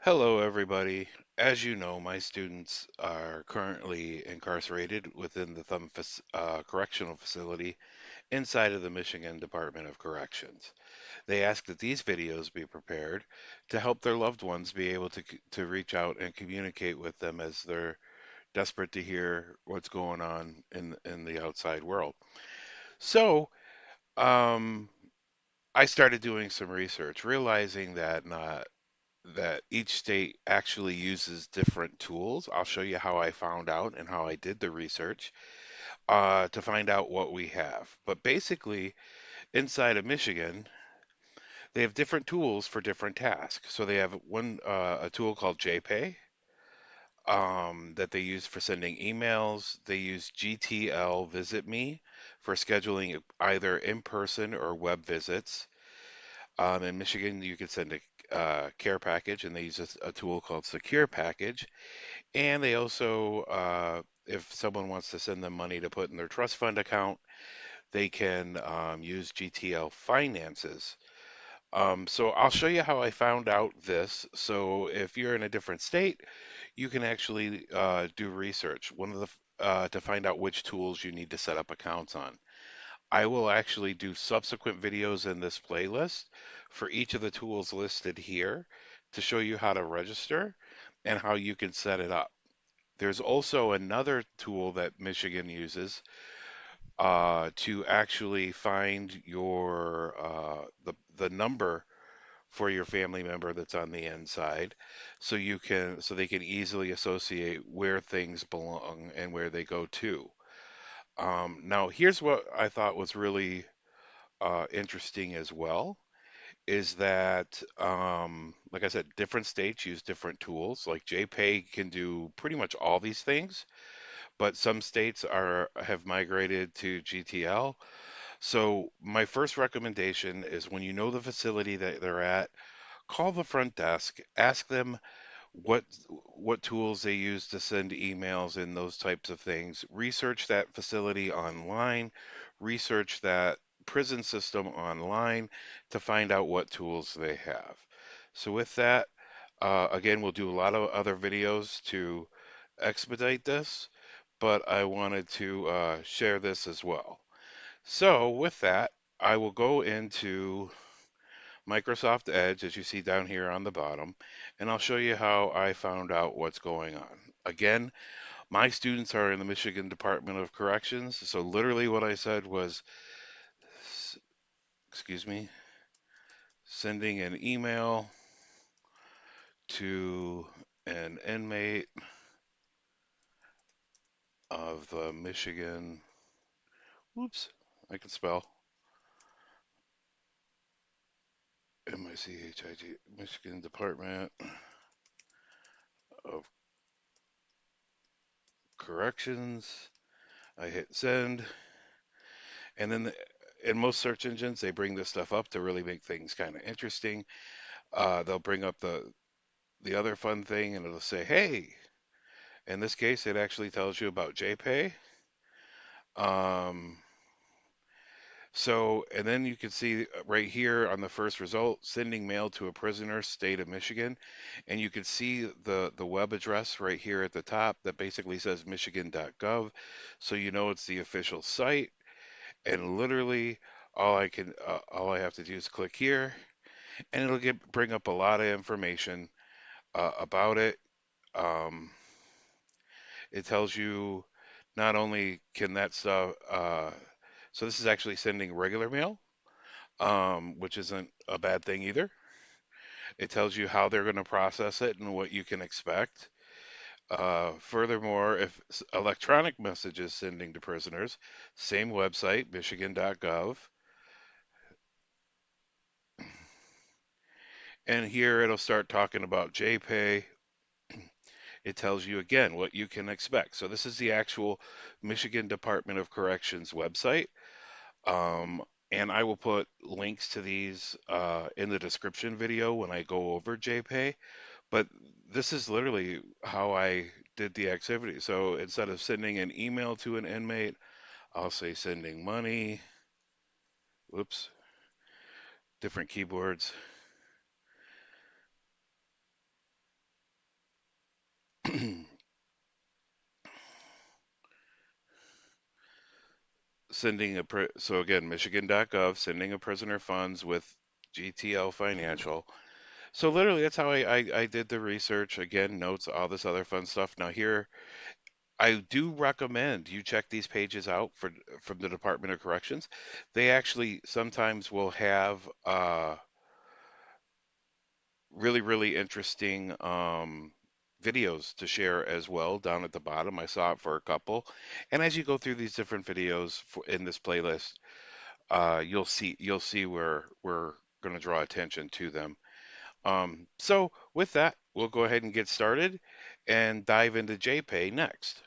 Hello, everybody. As you know, my students are currently incarcerated within the Correctional Facility inside of the Michigan Department of Corrections. They ask that these videos be prepared to help their loved ones be able to reach out and communicate with them as they're desperate to hear what's going on in the outside world. So, um, I started doing some research, realizing that each state actually uses different tools. I'll show you how I found out and how I did the research to find out what we have. But basically, inside of Michigan, they have different tools for different tasks. So they have a tool called JPay that they use for sending emails. They use GTL Visit Me for scheduling either in-person or web visits. In Michigan, you can send a care package, and they use a tool called Secure Package. And they also, if someone wants to send them money to put in their trust fund account, they can use GTL Finances. So I'll show you how I found out this. So if you're in a different state, you can actually do research. To find out which tools you need to set up accounts on. I will actually do subsequent videos in this playlist for each of the tools listed here to show you how to register and how you can set it up. There's also another tool that Michigan uses to actually find the number for your family member that's on the inside, so they can easily associate where things belong and where they go to. Now, here's what I thought was really interesting as well. Is that, like I said, different states use different tools. Like JPay can do pretty much all these things, but some states are have migrated to GTL. So my first recommendation is when you know the facility that they're at, call the front desk, ask them what what tools they use to send emails and those types of things. Research that facility online, research that prison system online to find out what tools they have. So with that, again, we'll do a lot of other videos to expedite this, but I wanted to share this as well. So with that, I will go into Microsoft Edge, as you see down here on the bottom, and I'll show you how I found out what's going on. Again, my students are in the Michigan Department of Corrections, so literally what I said was, excuse me, sending an email to an inmate of the Michigan, whoops, I can spell, MICHIG, Michigan Department of Corrections. I hit send, and then in most search engines, they bring this stuff up to really make things kind of interesting. They'll bring up the other fun thing, and it'll say, "Hey." In this case, it actually tells you about JPay. Um, and then you can see right here on the first result, sending mail to a prisoner, state of Michigan, and you can see the web address right here at the top that basically says michigan.gov, so you know it's the official site. And literally, all I have to do is click here, and it'll bring up a lot of information about it. Um, it tells you not only can that stuff, so this is actually sending regular mail, which isn't a bad thing either. It tells you how they're going to process it and what you can expect. Furthermore, if electronic messages sending to prisoners, same website, michigan.gov. And here it'll start talking about JPay. It tells you again what you can expect. So this is the actual Michigan Department of Corrections website. Um, and I will put links to these in the description video when I go over JPay. But this is literally how I did the activity. So instead of sending an email to an inmate, I'll say sending money. Whoops, different keyboards. So again, Michigan.gov, sending a prisoner funds with GTL Financial. So literally, that's how I did the research. Again, notes, all this other fun stuff. Now here, I do recommend you check these pages out from the Department of Corrections. They actually sometimes will have really interesting videos to share as well down at the bottom. I saw it for a couple. And as you go through these different videos in this playlist, you'll see where we're going to draw attention to them. So with that, we'll go ahead and get started and dive into JPay next.